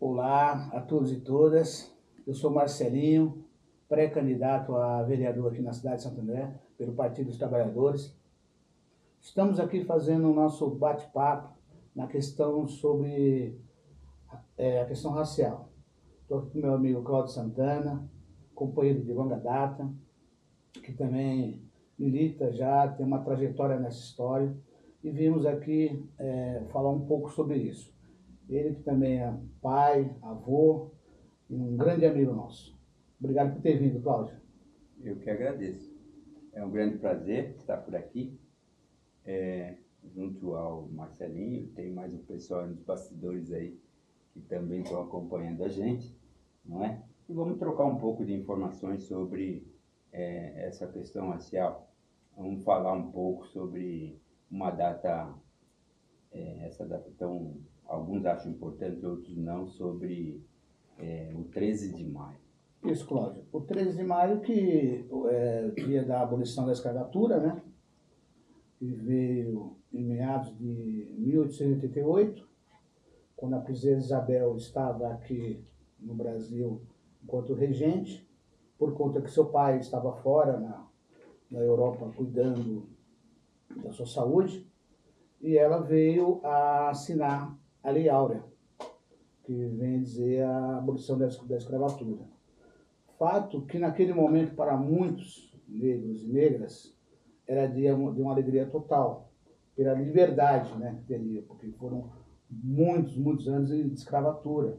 Olá a todos e todas, eu sou Marcelinho, pré-candidato a vereador aqui na cidade de Santo André, pelo Partido dos Trabalhadores. Estamos aqui fazendo o nosso bate-papo na questão sobre a questão racial. Estou aqui com meu amigo Cláudio Santana, companheiro de longa data, que também milita já, tem uma trajetória nessa história, e vimos aqui falar um pouco sobre isso. Ele que também é pai, avô e um grande amigo nosso. Obrigado por ter vindo, Cláudio. Eu que agradeço. É um grande prazer estar por aqui, junto ao Marcelinho. Tem mais um pessoal nos bastidores aí que também estão acompanhando a gente, não é? E vamos trocar um pouco de informações sobre essa questão racial. Vamos falar um pouco sobre uma data, essa data tão, alguns acham importante, outros não, sobre o 13 de maio. Isso, Cláudio. O 13 de maio, que é dia da abolição da escravatura, né? Que veio em meados de 1888, quando a princesa Isabel estava aqui no Brasil enquanto regente, por conta que seu pai estava fora na Europa cuidando da sua saúde, e ela veio a assinar a Lei Áurea, que vem dizer a abolição da escravatura. Fato que naquele momento, para muitos negros e negras, era dia de uma alegria total, pela liberdade, né, que teria, porque foram muitos anos de escravatura,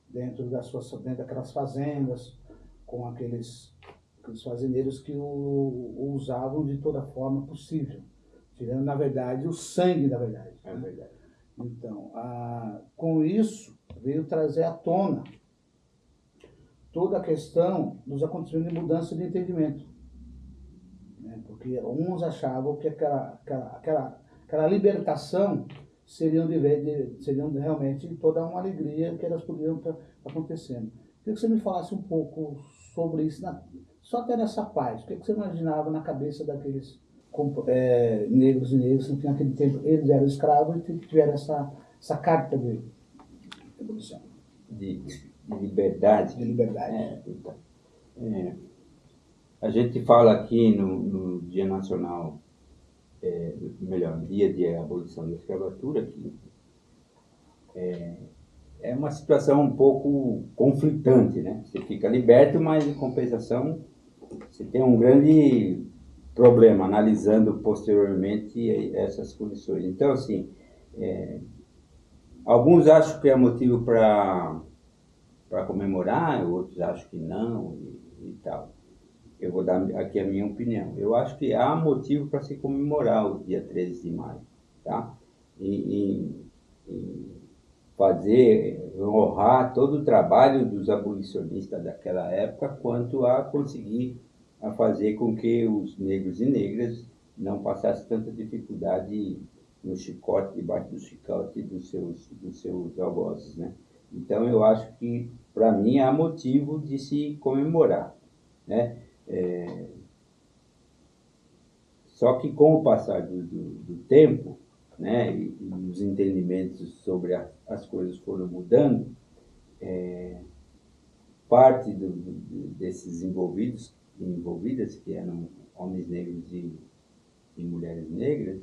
dentro daquelas fazendas, com aqueles fazendeiros que o usavam de toda forma possível, tirando, na verdade, o sangue da verdade. É verdade. Então, com isso, veio trazer à tona toda a questão dos acontecimentos de mudança de entendimento. Né? Porque uns achavam que aquela libertação seriam realmente toda uma alegria que elas podiam estar acontecendo. Queria que você me falasse um pouco sobre isso, só até nessa parte. O que você imaginava na cabeça daqueles negros e negras que naquele tempo eles eram escravos e tiveram essa carta de evolução. De liberdade. De liberdade. A gente fala aqui no Dia Nacional, Dia de Abolição da Escravatura, que é uma situação um pouco conflitante, né? Você fica liberto, mas em compensação você tem um grande problema, analisando posteriormente essas condições. Então, assim, alguns acham que é motivo para comemorar, outros acham que não e tal. Eu vou dar aqui a minha opinião. Eu acho que há motivo para se comemorar o dia 13 de maio, tá? E honrar todo o trabalho dos abolicionistas daquela época, quanto a conseguir fazer com que os negros e negras não passassem tanta dificuldade no chicote, debaixo do chicote dos seus algozes, né? Então, eu acho que, para mim, há motivo de se comemorar, né? Só que, com o passar do tempo, né, e os entendimentos sobre as coisas foram mudando, parte desses envolvidas, que eram homens negros e mulheres negras,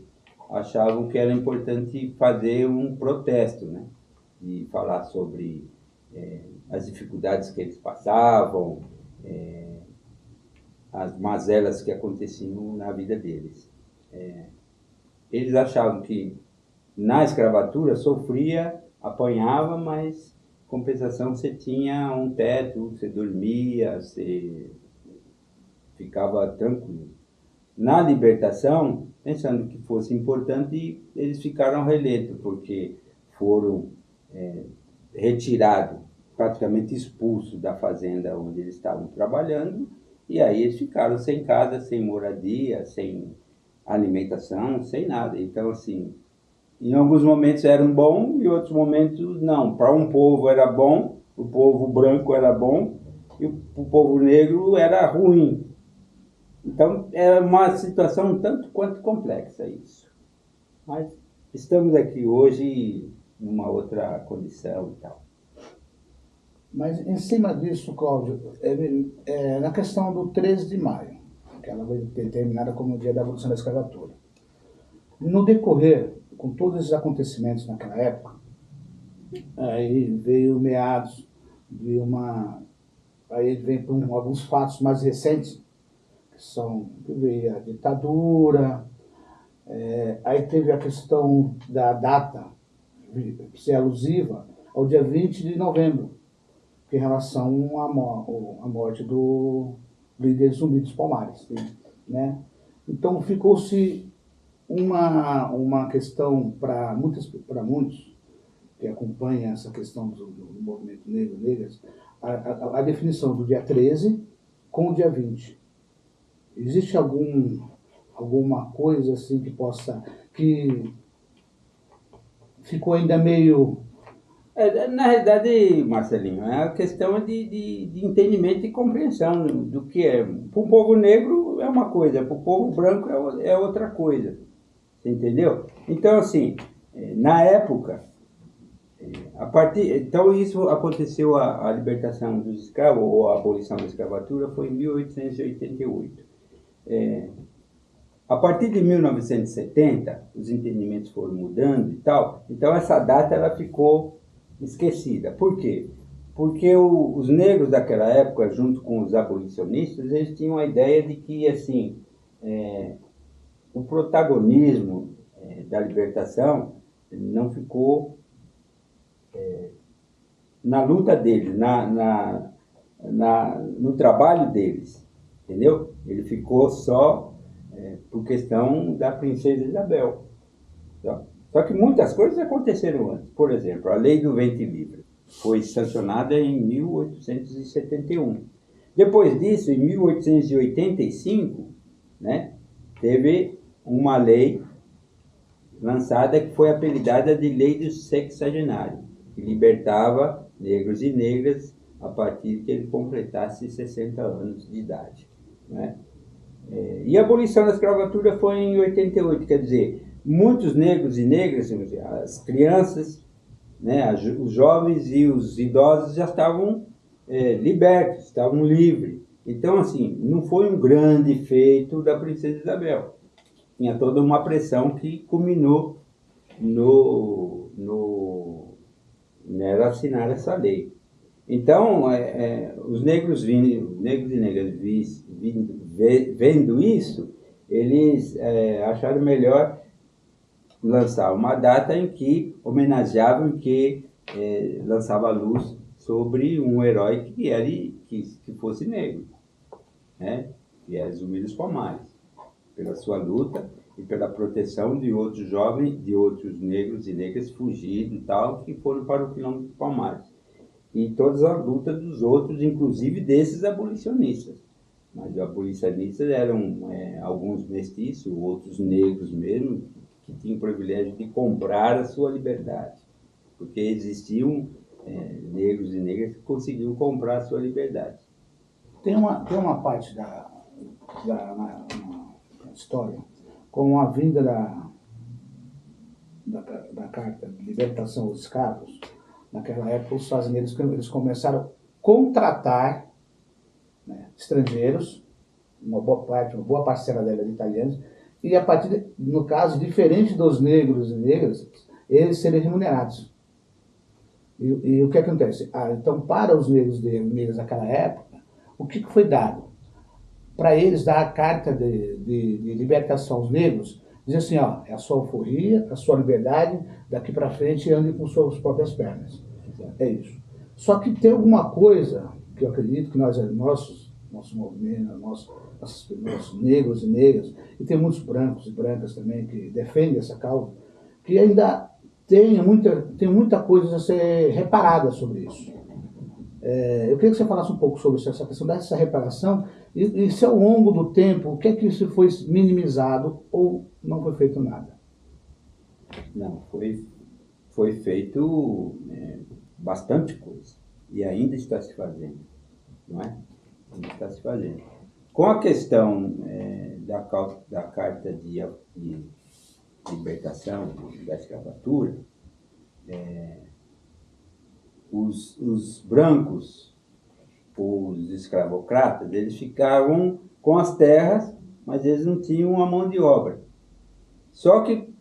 achavam que era importante fazer um protesto, né? De falar sobre as dificuldades que eles passavam, as mazelas que aconteciam na vida deles. Eles achavam que na escravatura sofria, apanhava, mas compensação você tinha um teto, você dormia, você ficava tranquilo. Na libertação, pensando que fosse importante, eles ficaram relento, porque foram retirados, praticamente expulsos da fazenda onde eles estavam trabalhando, e aí eles ficaram sem casa, sem moradia, sem alimentação, sem nada. Então, assim, em alguns momentos eram bons, e em outros momentos não. Para um povo era bom, o povo branco era bom, e o povo negro era ruim. Então, é uma situação um tanto quanto complexa isso. Mas estamos aqui hoje numa outra condição e tal. Mas em cima disso, Cláudio, na questão do 13 de maio, que ela foi determinada como o dia da abolição da escravatura. No decorrer, com todos esses acontecimentos naquela época, aí veio meados de uma... Aí vem para alguns fatos mais recentes, que veio a ditadura, aí teve a questão da data, ser alusiva ao dia 20 de novembro, em relação à morte do líder Zumbi dos Palmares. Né? Então ficou-se uma questão para muitos que acompanham essa questão do movimento negro, negras, a definição do dia 13 com o dia 20. Existe alguma coisa assim que ficou ainda meio... Na realidade, Marcelinho, é a questão de entendimento e compreensão do que é. Para o povo negro é uma coisa, para o povo branco é outra coisa. Você entendeu? Então, assim, na época, então isso aconteceu, a libertação dos escravos, ou a abolição da escravatura, foi em 1888. A partir de 1970, os entendimentos foram mudando e tal, então essa data ela ficou esquecida. Por quê? Porque os negros daquela época, junto com os abolicionistas, eles tinham a ideia de que, assim, o protagonismo da libertação não ficou na luta deles, no trabalho deles, entendeu? Ele ficou só por questão da princesa Isabel. Só que muitas coisas aconteceram antes. Por exemplo, a Lei do Ventre Livre foi sancionada em 1871. Depois disso, em 1885, né, teve uma lei lançada que foi apelidada de Lei do Sexagenário, que libertava negros e negras a partir que ele completasse 60 anos de idade. Né? E a abolição da escravatura foi em 88, quer dizer, muitos negros e negras, as crianças, né, os jovens e os idosos já estavam libertos, estavam livres. Então, assim, não foi um grande feito da princesa Isabel. Tinha toda uma pressão que culminou nela assinar essa lei. Então, os negros e negras vendo isso, eles acharam melhor lançar uma data em que homenageavam, em que lançava a luz sobre um herói que fosse negro, né? Que é Zumbi dos Palmares, pela sua luta e pela proteção de outros jovens, de outros negros e negras fugidos e tal, que foram para o quilombo dos Palmares. E todas as lutas dos outros, inclusive desses abolicionistas. Mas os abolicionistas eram alguns mestiços, outros negros mesmo, que tinham o privilégio de comprar a sua liberdade. Porque existiam negros e negras que conseguiam comprar a sua liberdade. Tem uma parte na história, com a vinda da Carta de Libertação dos Escravos, naquela época os fazendeiros eles começaram a contratar, né, estrangeiros, uma boa parcela deles italianos, e a partir, no caso, diferente dos negros e negras, eles serem remunerados. E o que acontece? Então, para os negros e negras daquela época, o que foi dado? Para eles dar a carta de libertação aos negros, dizer assim, ó, é a sua alforria, a sua liberdade, daqui para frente ande com suas próprias pernas. É isso. Só que tem alguma coisa que eu acredito que nosso movimento, nossos negros e negras, e tem muitos brancos e brancas também que defendem essa causa, que ainda tem muita coisa a ser reparada sobre isso. Eu queria que você falasse um pouco sobre essa questão dessa reparação e se ao longo do tempo, o que é que isso foi minimizado ou não foi feito nada? Não, foi feito bastante coisa e ainda está se fazendo, não é? Ainda está se fazendo. Com a questão da Carta de Libertação da Escravatura, os brancos, os escravocratas, eles ficavam com as terras, mas eles não tinham a mão de obra. Só que,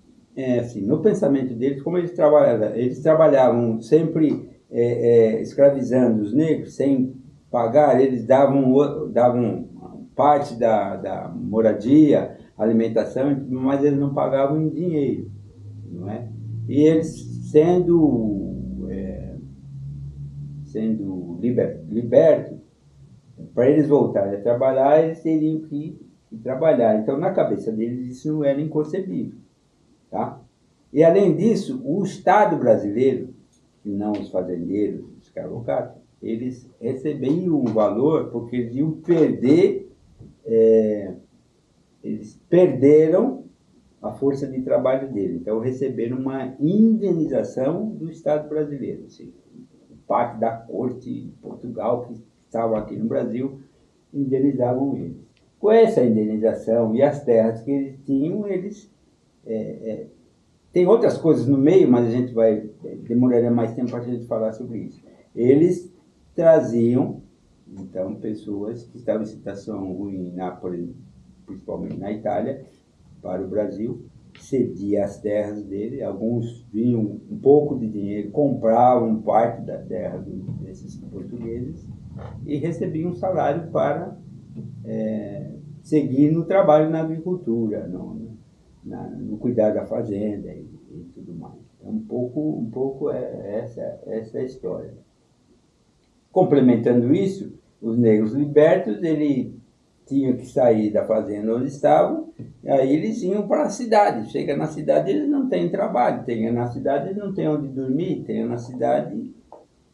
assim, no pensamento deles, como eles trabalhavam sempre escravizando os negros, sem pagar, eles davam parte da moradia, alimentação, mas eles não pagavam em dinheiro, não é? E eles, sendo libertos, para eles voltarem a trabalhar, eles teriam que trabalhar. Então, na cabeça deles, isso não era inconcebível. Tá? E, além disso, o Estado brasileiro, e não os fazendeiros, os escravocratas, eles recebiam um valor porque eles iam perder, eles perderam a força de trabalho deles. Então, receberam uma indenização do Estado brasileiro. Assim, parte da corte de Portugal, que estavam aqui no Brasil, indenizavam eles. Com essa indenização e as terras que eles tinham, eles... tem outras coisas no meio, mas a gente demoraria mais tempo para a gente falar sobre isso. Eles traziam, então, pessoas que estavam em situação ruim, principalmente na Itália, para o Brasil, cedia as terras dele, alguns vinham um pouco de dinheiro, compravam parte da terra desses portugueses e recebiam um salário para seguir no trabalho na agricultura, no cuidar da fazenda e tudo mais. Então, um pouco essa é a história. Complementando isso, os negros libertos, ele tinham que sair da fazenda onde estavam, e aí eles iam para a cidade. Chega na cidade, eles não têm trabalho, na cidade eles não têm onde dormir, na cidade,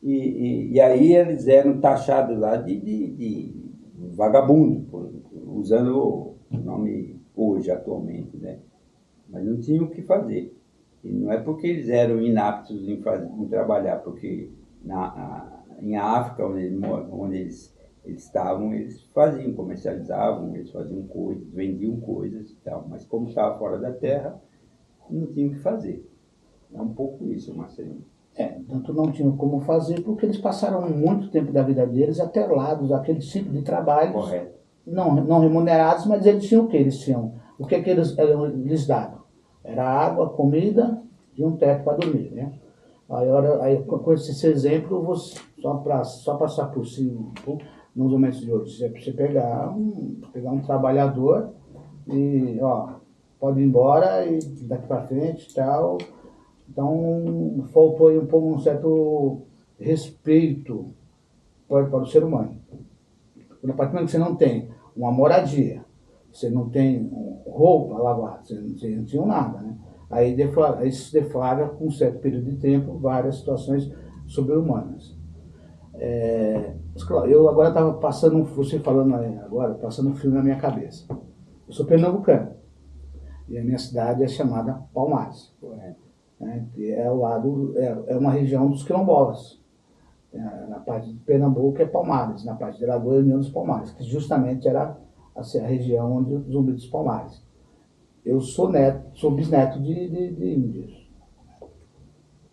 e aí eles eram taxados lá de vagabundo, usando o nome hoje, atualmente, né? Mas não tinham o que fazer. E não é porque eles eram inaptos em trabalhar, porque em África, onde eles estavam, eles comercializavam, eles faziam coisas, vendiam coisas e tal, mas como estava fora da terra, não tinham o que fazer. É um pouco isso, Marcelinho. Tanto não tinham como fazer, porque eles passaram muito tempo da vida deles atrelados àquele tipo de trabalhos. Correto. Não remunerados, mas eles tinham o que? O que eles lhes davam? Era água, comida e um teto para dormir, né? Aí, com esse exemplo, só passar por cima, nos momentos de hoje, você pegar um trabalhador e, pode ir embora e daqui para frente e tal. Então, faltou aí um certo respeito para o ser humano. No partir do momento que você não tem uma moradia, você não tem roupa lavada, você não tinha nada, né? Aí se deflagra, com um certo período de tempo, várias situações sobre-humanas. Eu agora estava passando, você falando agora, passando um filme na minha cabeça. Eu sou pernambucano, e a minha cidade é chamada Palmares, que é uma região dos quilombolas. Na parte de Pernambuco é Palmares, na parte de Alagoas é União dos Palmares, que justamente era a região onde os Zumbi dos Palmares. Eu sou bisneto de índios.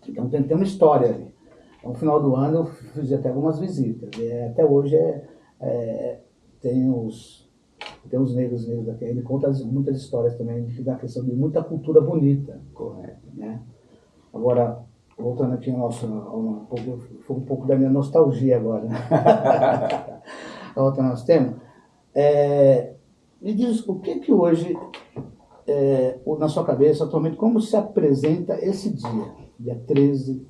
Então tem uma história ali. Então, no final do ano eu fiz até algumas visitas. Até hoje tem os negros daqui. Ele conta muitas histórias também da questão de muita cultura bonita. Correto. Né? Agora, voltando aqui foi um pouco da minha nostalgia agora. Voltando ao nosso tema. Me diz o que hoje, na sua cabeça atualmente, como se apresenta esse dia 13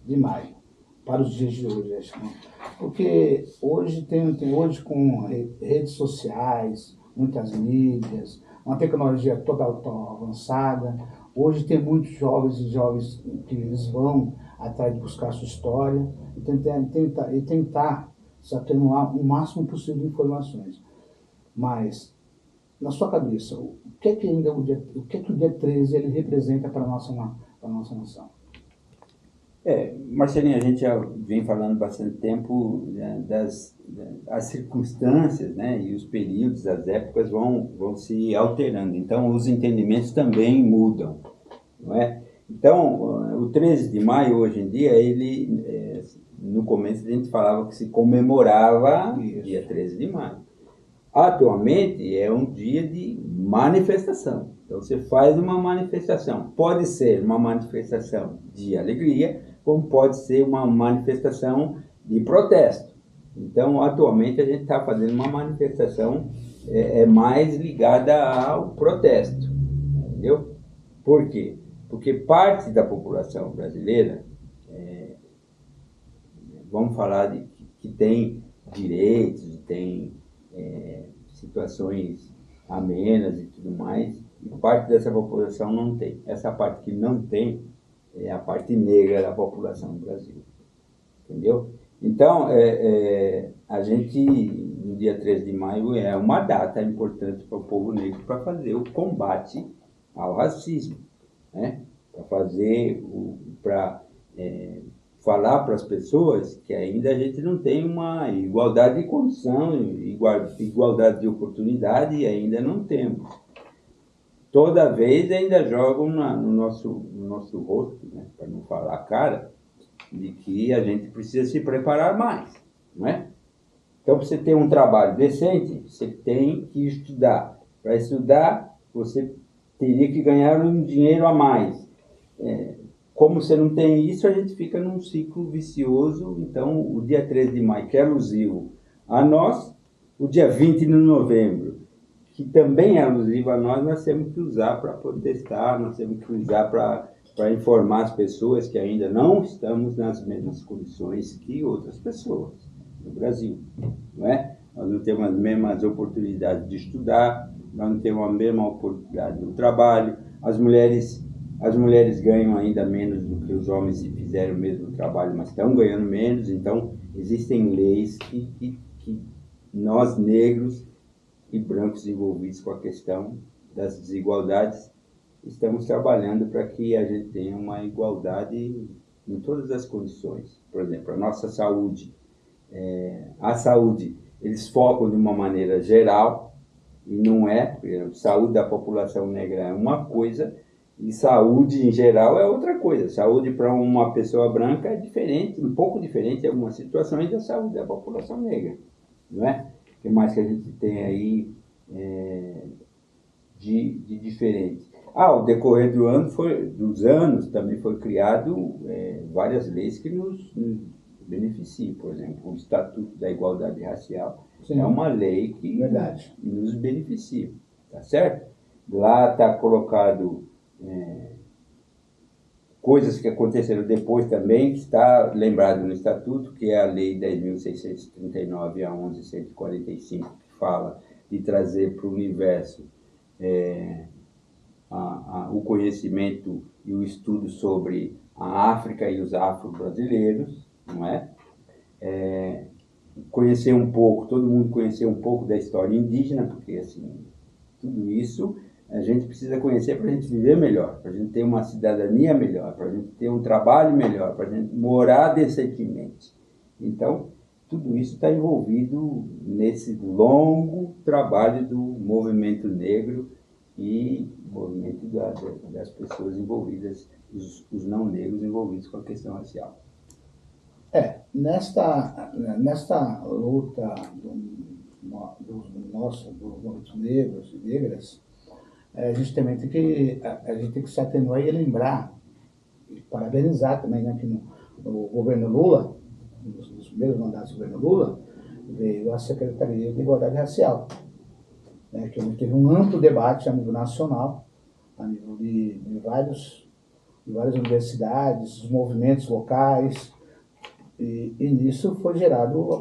de maio, para os dias de hoje, acho, né? Porque hoje hoje com redes sociais, muitas mídias, uma tecnologia toda avançada. Hoje tem muitos jovens e jovens que eles vão atrás de buscar a sua história e tentar se atenuar o máximo possível de informações. Mas, na sua cabeça, o que o dia 13 ele representa para a nossa nação? Marcelinho, a gente já vem falando bastante tempo, né, as circunstâncias, né, e os períodos, as épocas vão se alterando. Então, os entendimentos também mudam, não é? Então, o 13 de maio, hoje em dia, ele no começo a gente falava que se comemorava Isso. dia 13 de maio. Atualmente é um dia de manifestação. Então você faz uma manifestação. Pode ser uma manifestação de alegria, como pode ser uma manifestação de protesto. Então, atualmente a gente está fazendo uma manifestação mais ligada ao protesto. Entendeu? Por quê? Porque parte da população brasileira, vamos falar de que tem direitos, tem situações amenas e tudo mais, e parte dessa população não tem. Essa parte que não tem é a parte negra da população do Brasil. Entendeu? Então, a gente, no dia 13 de maio, é uma data importante para o povo negro para fazer o combate ao racismo, né? Para falar para as pessoas que ainda a gente não tem uma igualdade de condição, igualdade de oportunidade, ainda não temos. Toda vez ainda jogam no nosso rosto, né, para não falar a cara, de que a gente precisa se preparar mais, não é? Então, para você ter um trabalho decente, você tem que estudar. Para estudar, você teria que ganhar um dinheiro a mais. Como você não tem isso, a gente fica num ciclo vicioso. Então, o dia 13 de maio, que é alusivo a nós, o dia 20 de novembro, que também é alusivo a nós temos que usar para protestar, nós temos que usar para informar as pessoas que ainda não estamos nas mesmas condições que outras pessoas no Brasil, não é? Nós não temos as mesmas oportunidades de estudar, nós não temos a mesma oportunidade no trabalho, as mulheres ganham ainda menos do que os homens se fizeram o mesmo trabalho, mas estão ganhando menos. Então, existem leis que nós, negros e brancos envolvidos com a questão das desigualdades, estamos trabalhando para que a gente tenha uma igualdade em todas as condições. Por exemplo, a nossa saúde. A saúde, eles focam de uma maneira geral, e não é. Por exemplo, saúde da população negra é uma coisa, e saúde em geral é outra coisa. Saúde para uma pessoa branca é diferente, um pouco diferente em algumas situações da saúde da população negra, não é? O que mais que a gente tem aí de diferente? Ao decorrer dos anos também foi criado várias leis que nos beneficiam. Por exemplo, o Estatuto da Igualdade Racial. Sim. É uma lei que nos beneficia, tá certo? Lá está colocado coisas que aconteceram depois também, que está lembrado no Estatuto, que é a Lei 10.639 a 11.145, que fala de trazer para o universo o conhecimento e o estudo sobre a África e os afro-brasileiros, não é? Conhecer um pouco, todo mundo conhecer um pouco da história indígena, porque assim, tudo isso a gente precisa conhecer para a gente viver melhor, para a gente ter uma cidadania melhor, para a gente ter um trabalho melhor, para a gente morar decentemente. Então, tudo isso está envolvido nesse longo trabalho do movimento negro e movimento das pessoas envolvidas, os não negros envolvidos com a questão racial. Nesta luta dos movimentos negros e negras, a gente também tem que se atenuar e lembrar, e parabenizar também, né, que no governo Lula, nos primeiros mandatos do governo Lula, veio a Secretaria de Igualdade Racial, né, que teve um amplo debate a nível nacional, a nível de várias universidades, os movimentos locais, e nisso foi criado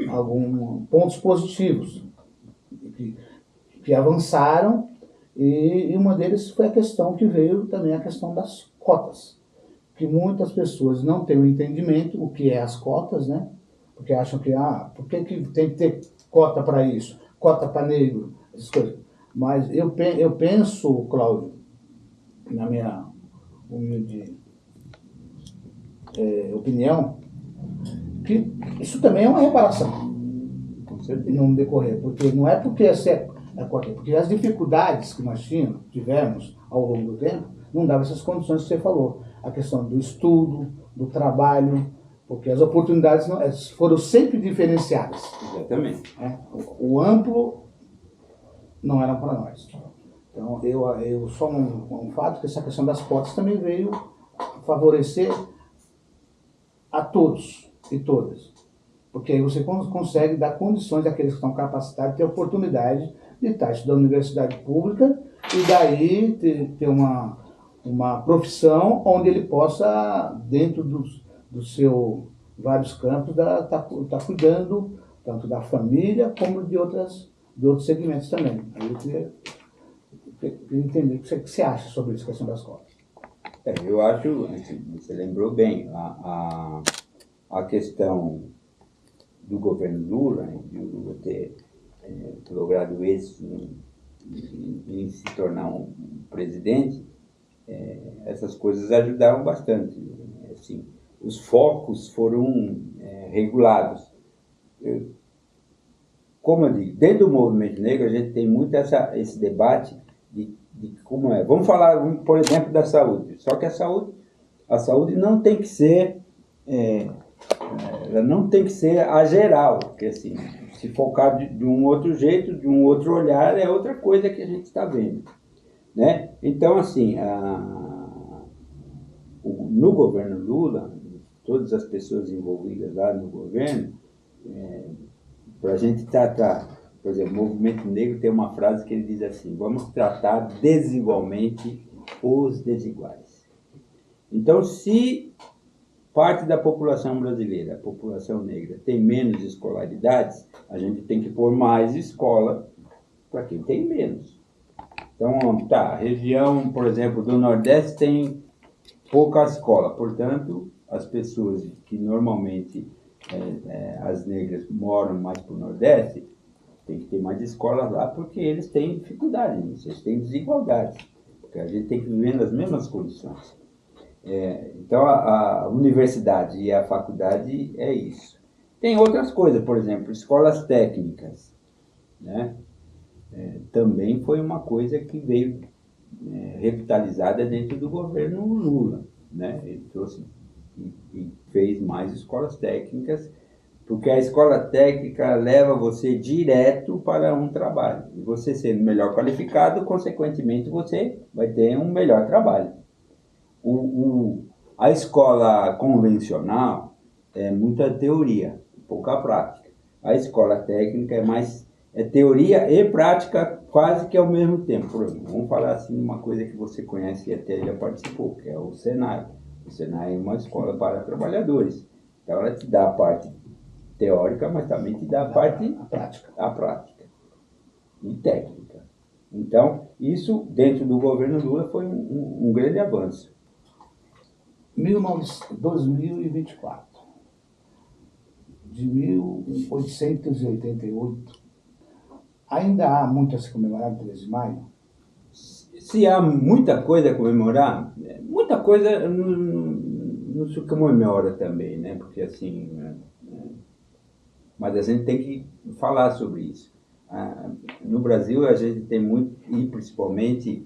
alguns pontos positivos que avançaram, e uma deles foi a questão que veio também, a questão das cotas, que muitas pessoas não têm o entendimento o que é as cotas, né? Porque acham que por que tem que ter cota para isso, cota para negro, essas coisas. Mas eu penso, Cláudio, na minha humilde opinião, que isso também é uma reparação no decorrer, porque não é porque porque as dificuldades que nós tivemos ao longo do tempo não dava essas condições que você falou. A questão do estudo, do trabalho, porque as oportunidades foram sempre diferenciadas. Exatamente. Né? O amplo não era para nós. Então, eu só um fato que essa questão das cotas também veio favorecer a todos e todas. Porque aí você consegue dar condições àqueles que estão capacitados ter a oportunidade de estar estudando na universidade pública e daí ter uma profissão onde ele possa, dentro do seu vários campos, tá cuidando tanto da família como de outros segmentos também. Aí eu queria entender o que você acha sobre essa questão das cotas. Eu acho, você lembrou bem, a questão do governo Lula, de Lula ter logrado isso em se tornar um presidente, essas coisas ajudaram bastante. Assim, os focos foram regulados. Como eu digo, dentro do movimento negro a gente tem muito esse debate de como é. Vamos falar, por exemplo, da saúde. Só que a saúde não tem que ser ela não tem que ser a geral, porque assim, se focar de um outro jeito, de um outro olhar, é outra coisa que a gente está vendo, né? Então, assim, no governo Lula, todas as pessoas envolvidas lá no governo, para a gente tratar, por exemplo, o movimento negro tem uma frase que ele diz assim: vamos tratar desigualmente os desiguais. Então, se parte da população brasileira, a população negra, tem menos escolaridades, a gente tem que pôr mais escola para quem tem menos. Então, a região, por exemplo, do Nordeste tem pouca escola, portanto, as pessoas que normalmente, as negras, moram mais para o Nordeste, tem que ter mais escolas lá, porque eles têm dificuldade nisso, eles têm desigualdade, porque a gente tem que viver nas mesmas condições. Então, a universidade e a faculdade é isso. Tem outras coisas, por exemplo, escolas técnicas, né? Também foi uma coisa que veio revitalizada dentro do governo Lula, né? Ele trouxe e fez mais escolas técnicas, porque a escola técnica leva você direto para um trabalho. E você sendo melhor qualificado, consequentemente, você vai ter um melhor trabalho. A escola convencional é muita teoria, pouca prática. A escola técnica é mais teoria e prática quase que ao mesmo tempo. Por exemplo, vamos falar assim uma coisa que você conhece e até já participou, que é o Senai. O Senai é uma escola para trabalhadores. Então ela te dá a parte teórica, mas também te dá a parte prática e técnica. Então, isso dentro do governo Lula foi um grande avanço. 2024, de 1888, ainda há muito a se comemorar no 13 de maio? Se há muita coisa a comemorar, muita coisa não se comemora também, né? Porque assim, mas a gente tem que falar sobre isso. No Brasil a gente tem muito, e principalmente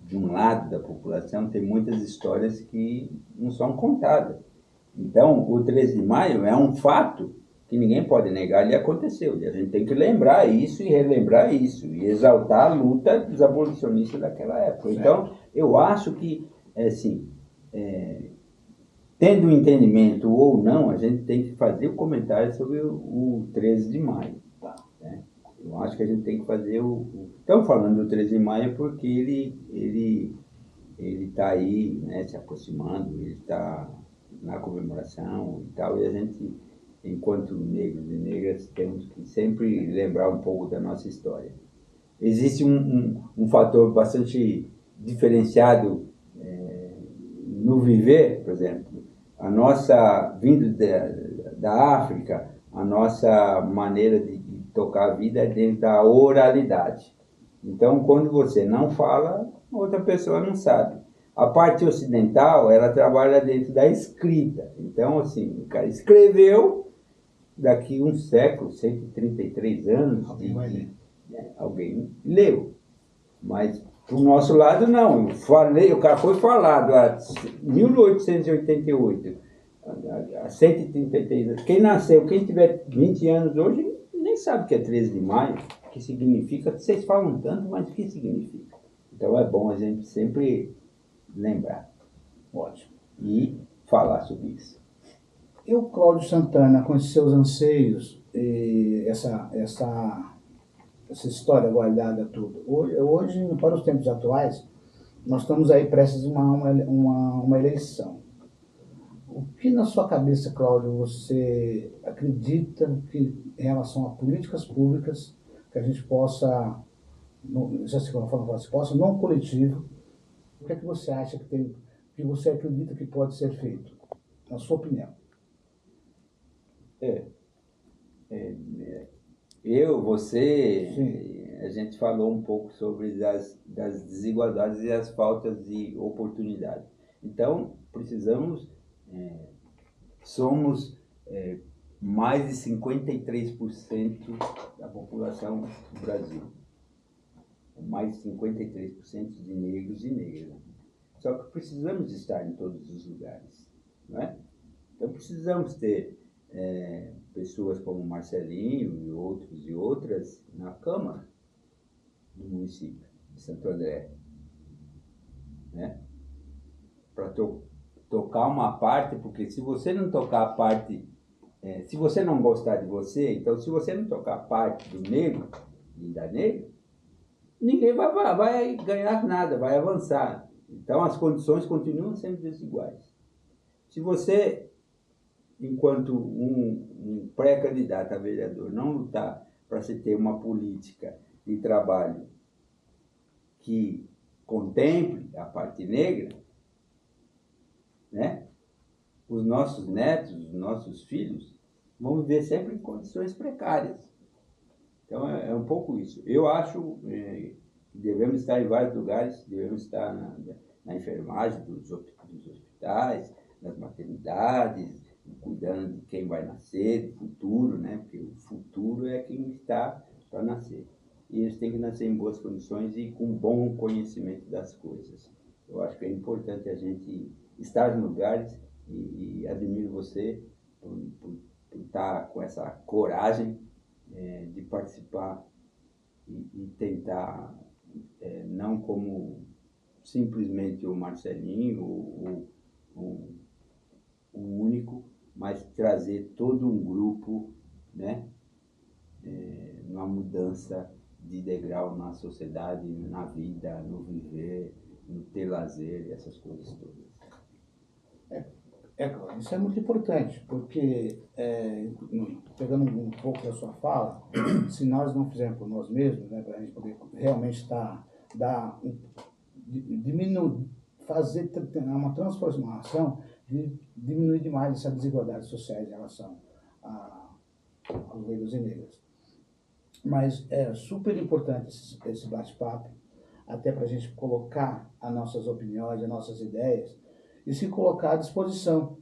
de um lado da população, tem muitas histórias que não são contadas. Então, o 13 de maio é um fato que ninguém pode negar, ele aconteceu. E a gente tem que lembrar isso e relembrar isso, e exaltar a luta dos abolicionistas daquela época. Então, eu acho que, assim, tendo entendimento ou não, a gente tem que fazer o comentário sobre o 13 de maio. Tá, né? Eu acho que a gente tem que fazer Estamos falando do 13 de maio porque ele está aí, né, se aproximando, ele está na comemoração e tal, e a gente, enquanto negros e negras, temos que sempre lembrar um pouco da nossa história. Existe um fator bastante diferenciado no viver, por exemplo, a nossa, vindo da África, a nossa maneira de tocar a vida é dentro da oralidade. Então, quando você não fala, outra pessoa não sabe. A parte ocidental, ela trabalha dentro da escrita. Então, assim, o cara escreveu, daqui um século, 133 anos, alguém leu. Mas Pro nosso lado, não. O cara foi falado há 1888, há 133 anos. Quem nasceu, quem tiver 20 anos hoje, nem sabe o que é 13 de maio, o que significa. Vocês falam tanto, mas o que significa? Então é bom a gente sempre lembrar. Ótimo. E falar sobre isso. E o Cláudio Santana, com esses seus anseios e essa história guardada tudo, hoje, para os tempos atuais, nós estamos aí prestes a uma eleição. O que na sua cabeça, Cláudio, você acredita que em relação a políticas públicas que a gente possa, já se fala, se possa, não coletivo, o que é que você acha que você acredita que pode ser feito, na sua opinião? Você, Sim. a gente falou um pouco sobre das desigualdades e as faltas de oportunidade. Então, precisamos, somos mais de 53% da população do Brasil. Mais de 53% de negros e negras. Só que precisamos estar em todos os lugares, não é? Então, precisamos ter pessoas como Marcelinho e outros e outras na Câmara do município de Santo André, né? Para tocar uma parte, porque se você não tocar a parte, se você não gostar de você, então se você não tocar a parte do negro e da negra, ninguém vai ganhar nada, vai avançar. Então as condições continuam sendo desiguais. Se você, enquanto um pré-candidato a vereador, não lutar para se ter uma política de trabalho que contemple a parte negra, né? Os nossos netos, os nossos filhos, vão viver sempre em condições precárias. Então é um pouco isso. Eu acho que devemos estar em vários lugares, devemos estar na enfermagem dos hospitais, nas maternidades, cuidando de quem vai nascer, do futuro, né? Porque o futuro é quem está para nascer. E eles têm que nascer em boas condições e com bom conhecimento das coisas. Eu acho que é importante a gente estar em lugares e admiro você por estar com essa coragem de participar e tentar, não como simplesmente o Marcelinho, o único, mas trazer todo um grupo, né, numa mudança de degrau na sociedade, na vida, no viver, no ter lazer e essas coisas todas. Claro, isso é muito importante, porque, pegando um pouco da sua fala, se nós não fizermos por nós mesmos, né, para a gente poder realmente fazer uma transformação, de diminuir demais essa desigualdade social em relação aos negros e negras. Mas é super importante esse bate-papo, até para a gente colocar as nossas opiniões, as nossas ideias, e se colocar à disposição.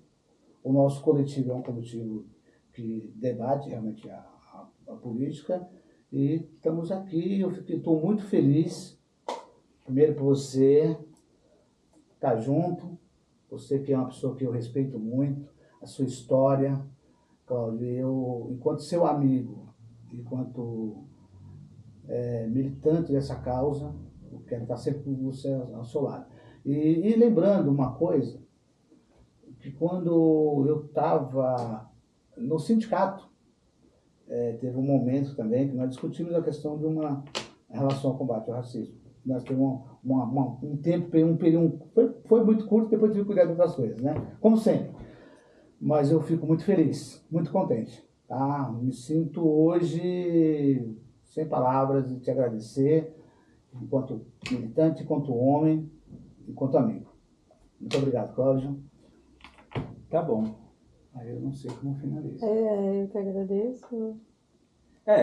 O nosso coletivo é um coletivo que debate realmente a política, e estamos aqui. Eu estou muito feliz, primeiro por você estar junto, você que é uma pessoa que eu respeito muito, a sua história, Cláudio. Eu, enquanto seu amigo, enquanto militante dessa causa, eu quero estar sempre com você ao seu lado. E lembrando uma coisa, que quando eu estava no sindicato, teve um momento também que nós discutimos a questão de uma relação ao combate ao racismo. Nós tivemos um tempo, um período, foi muito curto, depois tive que cuidar de outras coisas, né? Como sempre. Mas eu fico muito feliz, muito contente, tá? Me sinto hoje sem palavras de te agradecer, enquanto militante, enquanto homem, enquanto amigo. Muito obrigado, Cláudio. Tá bom. Aí eu não sei como finaliza. Eu que agradeço.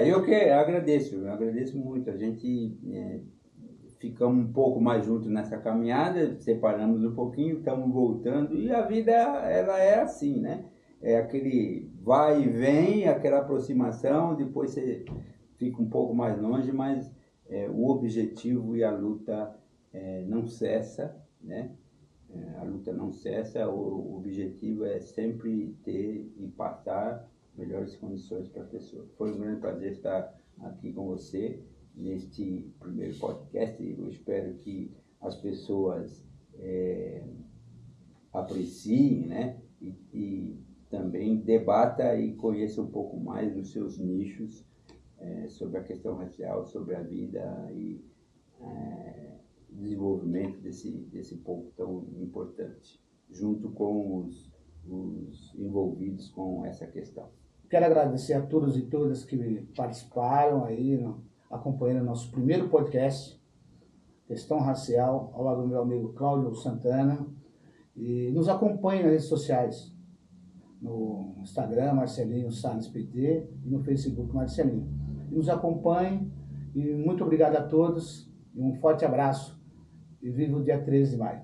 Eu que agradeço muito. A gente ficamos um pouco mais juntos nessa caminhada, separamos um pouquinho, estamos voltando, e a vida, ela é assim, né? É aquele vai e vem, aquela aproximação, depois você fica um pouco mais longe, mas o objetivo e a luta não cessa, né? A luta não cessa, o objetivo é sempre ter e passar melhores condições para a pessoa. Foi um grande prazer estar aqui com você neste primeiro podcast. Eu espero que as pessoas apreciem, né? E também debata e conheça um pouco mais dos seus nichos sobre a questão racial, sobre a vida e desenvolvimento desse povo tão importante, junto com os envolvidos com essa questão. Quero agradecer a todos e todas que participaram aí, acompanhando nosso primeiro podcast, Questão Racial, ao lado do meu amigo Cláudio Santana. E nos acompanhe nas redes sociais, no Instagram, Marcelinho Salles PT, e no Facebook, Marcelinho. E nos acompanhe, e muito obrigado a todos, e um forte abraço, e viva o dia 13 de maio.